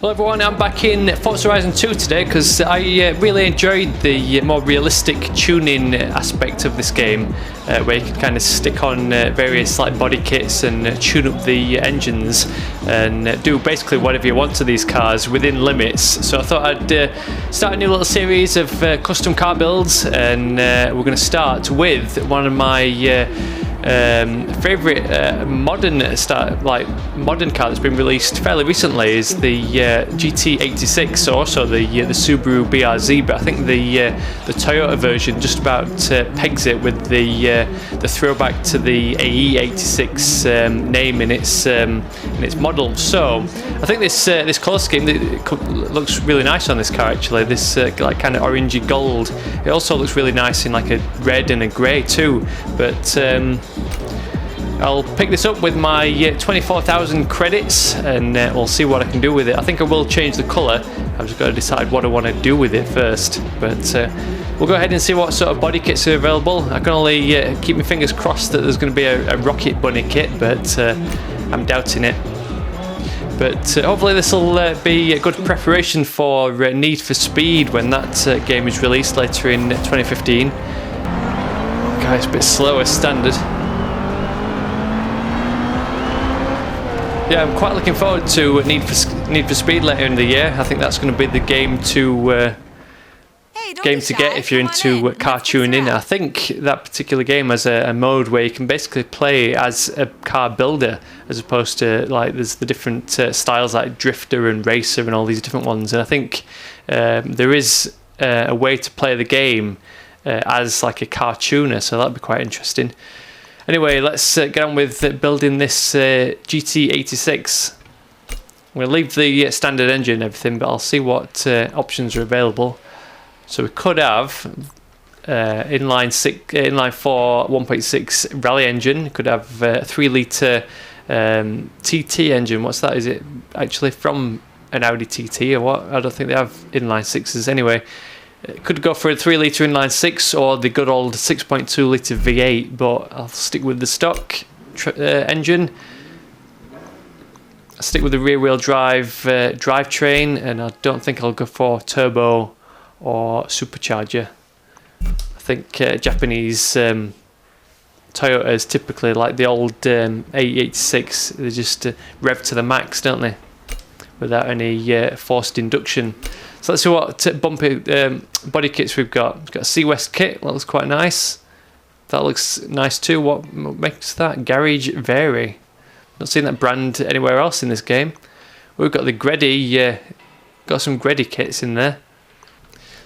Hello everyone, I'm back in Forza Horizon 2 today because I really enjoyed the more realistic tuning aspect of this game, where you can kind of stick on various like body kits and tune up the engines and do basically whatever you want to these cars within limits. So I thought I'd start a new little series of custom car builds, and we're going to start with one of my favourite modern car that's been released fairly recently is the GT86, also the Subaru BRZ, but I think the Toyota version just about pegs it with the throwback to the AE86 name in its model. So I think this colour scheme looks really nice on this car actually. This like kind of orangey gold. It also looks really nice in like a red and a grey too. But I'll pick this up with my 24,000 credits and we'll see what I can do with it. I think I will change the colour. I've just got to decide what I want to do with it first. But we'll go ahead and see what sort of body kits are available. I can only keep my fingers crossed that there's going to be a rocket bunny kit, but I'm doubting it. But hopefully this will be a good preparation for Need for Speed when that game is released later in 2015. Guys, a bit slower standard. Yeah, I'm quite looking forward to Need for Speed later in the year. I think that's going to be the game to get if you're into car tuning. I think that particular game has a mode where you can basically play as a car builder, as opposed to like there's the different styles like drifter and racer and all these different ones. And I think there is a way to play the game as like a car tuner, so that'd be quite interesting. Anyway, let's get on with building this GT86. I'm going to leave the standard engine and everything, but I'll see what options are available. So we could have inline 4 1.6 rally engine. Could have a 3 litre TT engine. What's that? Is it actually from an Audi TT or what? I don't think they have inline 6s anyway. Could go for a 3 litre inline 6 or the good old 6.2 litre V8, but I'll stick with the stock engine. I'll stick with the rear wheel drive drivetrain, and I don't think I'll go for turbo or supercharger. I think Japanese Toyotas typically, like the old AE86, they just rev to the max, don't they? Without any forced induction. So let's see what bumpy body kits we've got. We've got a Sea West kit, that looks quite nice. That looks nice too. What makes that? Garage Vary. Not seen that brand anywhere else in this game. We've got the Greddy, got some Greddy kits in there.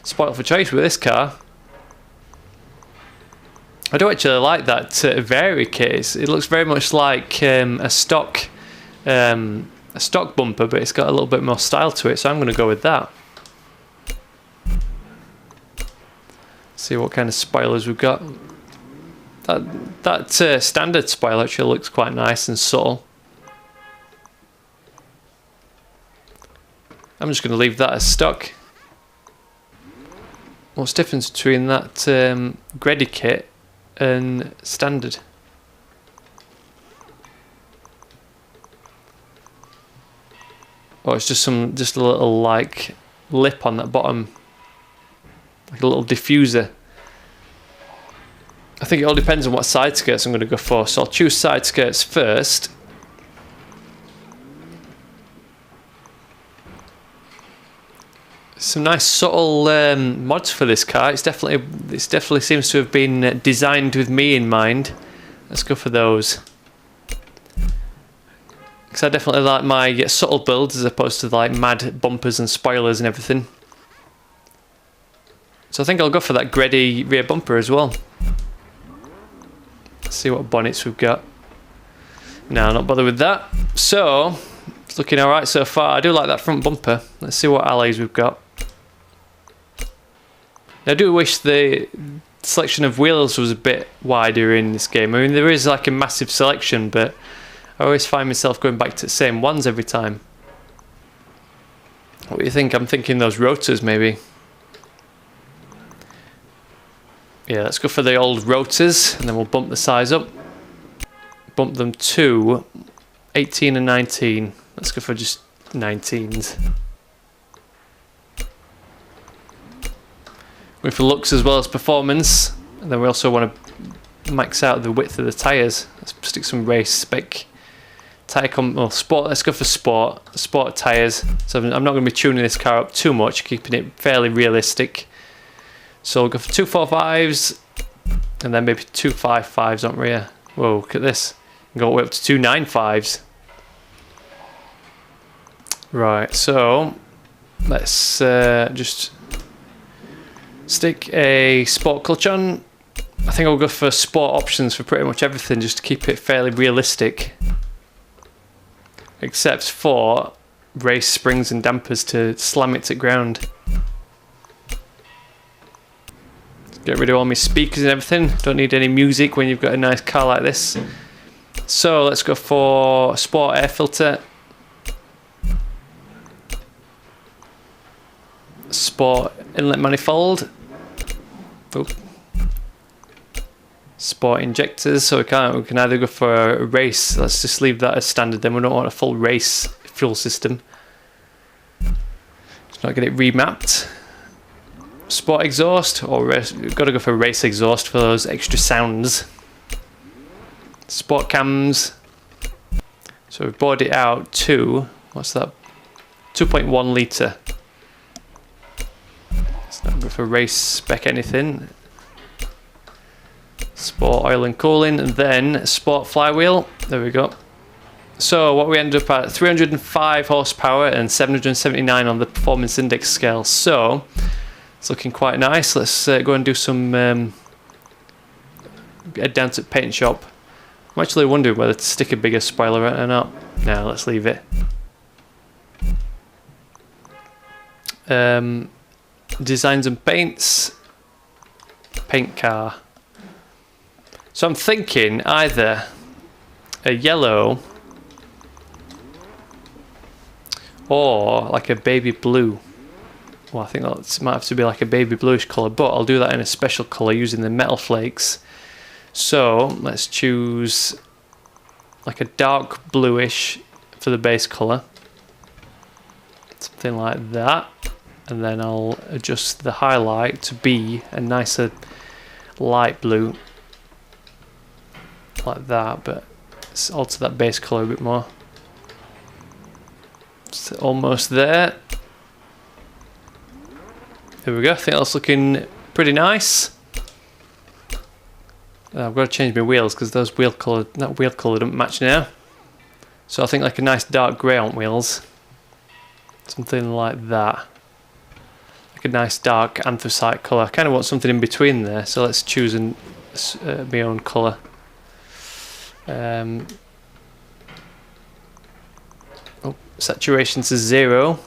Spoiled for choice with this car. I do actually like that Vary kit. It looks very much like a stock bumper, but it's got a little bit more style to it, so I'm going to go with that. See what kind of spoilers we've got. That standard spoiler actually looks quite nice and subtle. I'm just going to leave that as stock. What's the difference between that Greddy kit and standard? Oh, it's just a little like lip on that bottom, like a little diffuser. I think it all depends on what side skirts I'm going to go for, so I'll choose side skirts first. Some nice subtle mods for this car. It definitely seems to have been designed with me in mind. Let's go for those. Because I definitely like my subtle builds as opposed to like mad bumpers and spoilers and everything. So I think I'll go for that Greddy rear bumper as well. Let's see what bonnets we've got. No, not bothered with that. So it's looking alright so far. I do like that front bumper. Let's see what alloys we've got. I do wish the selection of wheels was a bit wider in this game. I mean, there is like a massive selection, but I always find myself going back to the same ones every time. What do you think? I'm thinking those rotors maybe. Yeah, let's go for the old rotors and then we'll bump the size up. Bump them to 18 and 19. Let's go for just 19s. with looks as well as performance. And then we also want to max out the width of the tyres. Let's stick some race spec tyre sport. Let's go for sport tyres. So I'm not going to be tuning this car up too much, keeping it fairly realistic. So we'll go for 245s and then maybe 255s on rear. Whoa, look at this. Go all the way up to 295s. Right, so let's just stick a sport clutch on. I think I'll go for sport options for pretty much everything, just to keep it fairly realistic. Except for race springs and dampers to slam it to ground. Get rid of all my speakers and everything. Don't need any music when you've got a nice car like this. So let's go for sport air filter. Sport inlet manifold. Oop. Sport injectors. So we can either go for a race. Let's just leave that as standard. Then we don't want a full race fuel system. Let's not get it remapped. Sport exhaust, or we've got to go for race exhaust for those extra sounds. Sport cams. So we've bored it out to, what's that? 2.1 litre. Let's not go for race spec anything. Sport oil and cooling, and then sport flywheel. There we go. So what we end up at 305 horsepower and 779 on the performance index scale. So it's looking quite nice. Let's go and do some head down to the paint shop. I'm actually wondering whether to stick a bigger spoiler or not. No, let's leave it. Designs and paints. Paint car. So I'm thinking either a yellow or like a baby blue. Well, I think that might have to be like a baby bluish colour, but I'll do that in a special colour using the metal flakes. So let's choose like a dark bluish for the base colour. Something like that. And then I'll adjust the highlight to be a nicer light blue. Like that, but let's alter that base colour a bit more. It's almost there. There we go. I think that's looking pretty nice. I've got to change my wheels because that wheel colour don't match now. So I think like a nice dark grey on wheels. Something like that. Like a nice dark anthracite colour. I kind of want something in between there. So let's choose my own colour. Saturation to 0.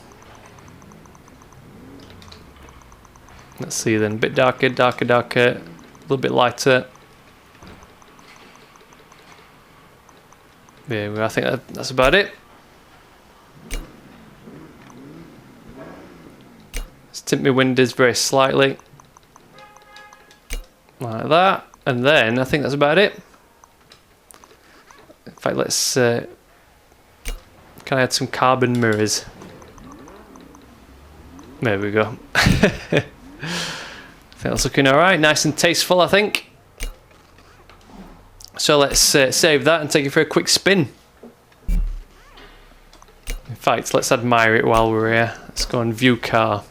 Let's see then, a bit darker, a little bit lighter. There we go. I think that's about it. Let's tint my windows very slightly. Like that. And then I think that's about it. In fact, let's can I add some carbon mirrors? There we go. I think that's looking alright, nice and tasteful, I think. So let's save that and take it for a quick spin. In fact, let's admire it while we're here. Let's go and view car.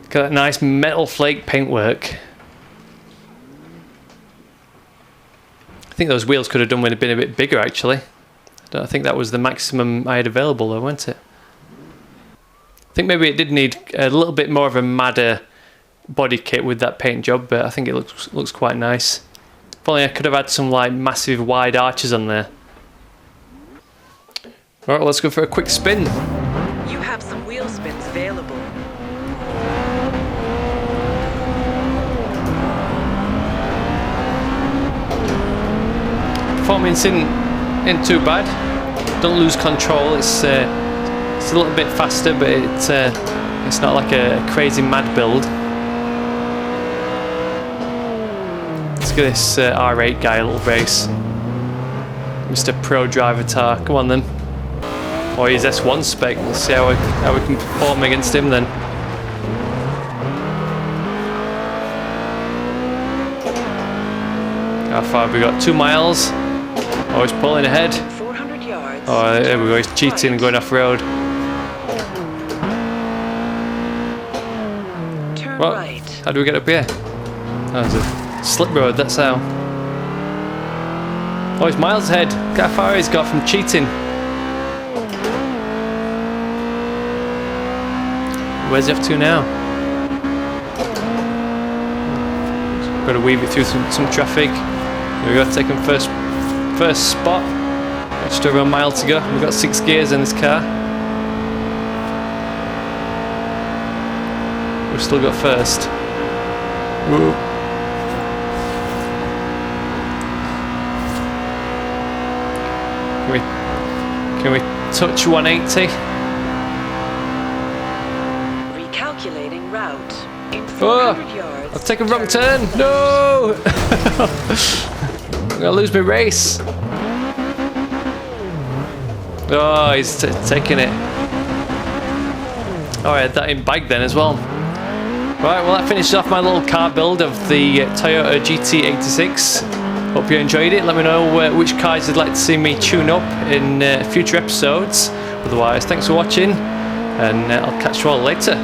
Look at that nice metal flake paintwork. I think those wheels could have done with it been a bit bigger actually. I think that was the maximum I had available though, wasn't it? I think maybe it did need a little bit more of a madder body kit with that paint job, but I think it looks quite nice. If only I could have had some like massive wide arches on there. Alright, well, let's go for a quick spin. You have some wheel spins available. Performance isn't too bad. Don't lose control. It's a little bit faster, but it's not like a crazy mad build. Let's give this R8 guy a little race. Mr. Pro DRIVETRAIN. Come on then. Or his S1 spec. Let's see how we can perform against him then. How far have we got? 2 miles. Oh, he's pulling ahead. 400 yards. Oh, there we go. He's cheating and going off road. Turn What? right. How do we get up here? Oh, there's a slip road, that's how. Oh, he's miles ahead. Look how far he's got from cheating. Where's he off to now? Got to weave it through some traffic. Here we go, taking first spot. Just over a mile to go. We've got 6 gears in this car. We've still got first. Whoa. Can we touch 180? Recalculating route. In 400 Oh, yards. I've taken a wrong turn. No! I'm gonna lose my race. Oh, he's taking it. Oh, I had that in bag then as well. Right, well that finishes off my little car build of the Toyota GT86. Hope you enjoyed it. Let me know which cars you'd like to see me tune up in future episodes. Otherwise, thanks for watching, and I'll catch you all later.